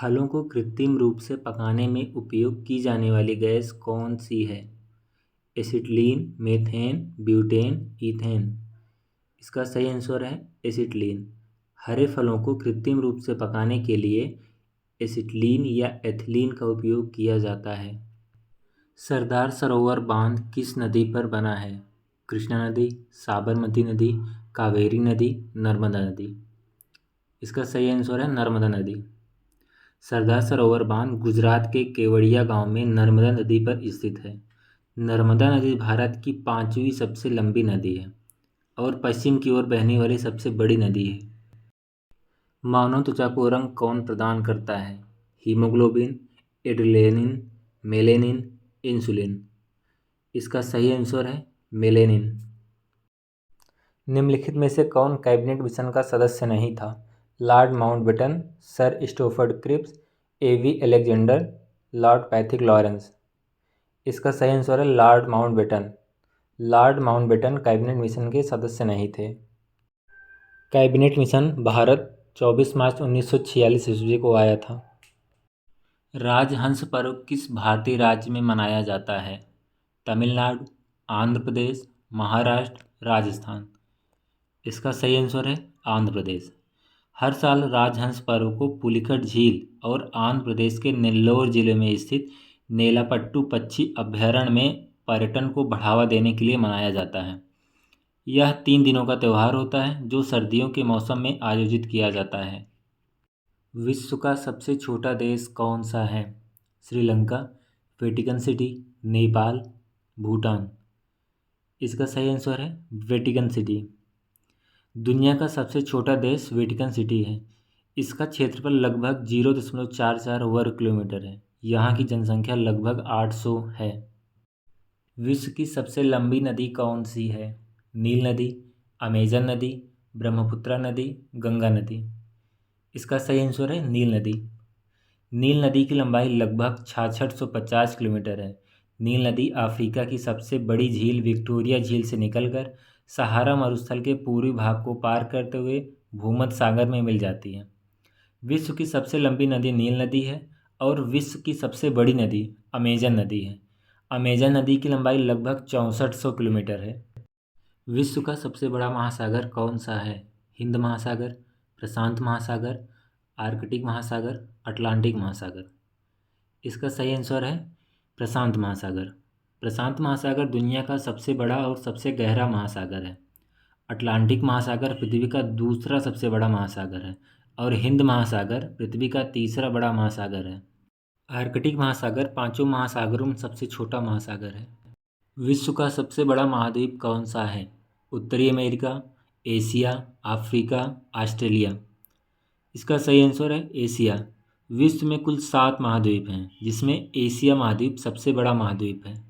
फलों को कृत्रिम रूप से पकाने में उपयोग की जाने वाली गैस कौन सी है? Acetylene, methane, butane, ethane. इसका सही आंसर है एसिटिलीन। हरे फलों को कृत्रिम रूप से पकाने के लिए एसिटिलीन या एथिलीन का उपयोग किया जाता है। सरदार सरोवर बांध किस नदी पर बना है? कृष्णा नदी, साबरमती नदी, कावेरी नदी, नर्मदा नदी। इसका सही आंसर है नर्मदा नदी। सरदार सरोवर बांध गुजरात के केवड़िया गांव में नर्मदा नदी पर स्थित है। नर्मदा नदी भारत की 5वीं सबसे लंबी नदी है और पश्चिम की ओर बहने वाली सबसे बड़ी नदी है। मानव त्वचा को रंग कौन प्रदान करता है? Haemoglobin, adrenaline, melanin, insulin. इसका सही आंसर है मेलेनिन। निम्नलिखित में से कौन कैबिनेट मिशन का सदस्य नहीं था? लॉर्ड माउंटबेटन, सर स्टोफर्ड क्रिप्स, एवी अलेक्जेंडर, लॉर्ड पैथिक लॉरेंस। इसका सही आंसर है Lord Mountbatten. Lord Mountbatten cabinet mission के सदस्य नहीं थे। कैबिनेट मिशन भारत 24 मार्च 1946 ईस्वी को आया था। राजहंस पर्व किस भारतीय राज्य में मनाया जाता है? तमिलनाडु, आंध्र प्रदेश, महाराष्ट्र, राजस्थान। इसका सही आंसर है आंध्र प्रदेश। हर साल राजहंस पर्व को पुलिकट झील और आंध्र प्रदेश के नेल्लोर जिले में स्थित नेलापट्टू पक्षी अभयारण्य में पर्यटन को बढ़ावा देने के लिए मनाया जाता है। यह 3 दिनों का त्यौहार होता है जो सर्दियों के मौसम में आयोजित किया जाता है। विश्व का सबसे छोटा देश कौन सा है? Sri Lanka, Vatican city, Nepal, Bhutan. इसका सही आंसर है वेटिकन सिटी। दुनिया का सबसे छोटा देश वेटिकन सिटी है। इसका क्षेत्रफल लगभग 0.44 वर्ग किलोमीटर है। यहाँ की जनसंख्या लगभग 800 है। विश्व की सबसे लंबी नदी कौन सी है? नील नदी, अमेजन नदी, ब्रह्मपुत्र नदी, गंगा नदी। इसका सही आंसर है नील नदी। नील नदी की लंबाई लगभग 6650 किलोमीटर है। नील नदी अफ्रीका की सबसे बड़ी झील विक्टोरिया झील से निकलकर सहारा मरुस्थल के पूर्वी भाग को पार करते हुए भूमध्य सागर में मिल जाती है। विश्व की सबसे लंबी नदी नील नदी है और विश्व की सबसे बड़ी नदी अमेजन नदी है। अमेजन नदी की लंबाई लगभग 6400 किलोमीटर है। विश्व का सबसे बड़ा महासागर कौन सा है? हिंद महासागर, प्रशांत महासागर, आर्कटिक महासागर, अटलांटिक महासागर। इसका सही आंसर है प्रशांत महासागर। प्रशांत महासागर दुनिया का सबसे बड़ा और सबसे गहरा महासागर है। अटलांटिक महासागर पृथ्वी का दूसरा सबसे बड़ा महासागर है और हिंद महासागर पृथ्वी का तीसरा बड़ा महासागर है। आर्कटिक महासागर 5 महासागरों में सबसे छोटा महासागर है। विश्व का सबसे बड़ा महाद्वीप कौन सा है? उत्तरी अमेरिका, एशिया, अफ्रीका, ऑस्ट्रेलिया। इसका सही आंसर है एशिया। विश्व में कुल 7 महाद्वीप हैं जिसमें एशिया महाद्वीप सबसे बड़ा महाद्वीप है।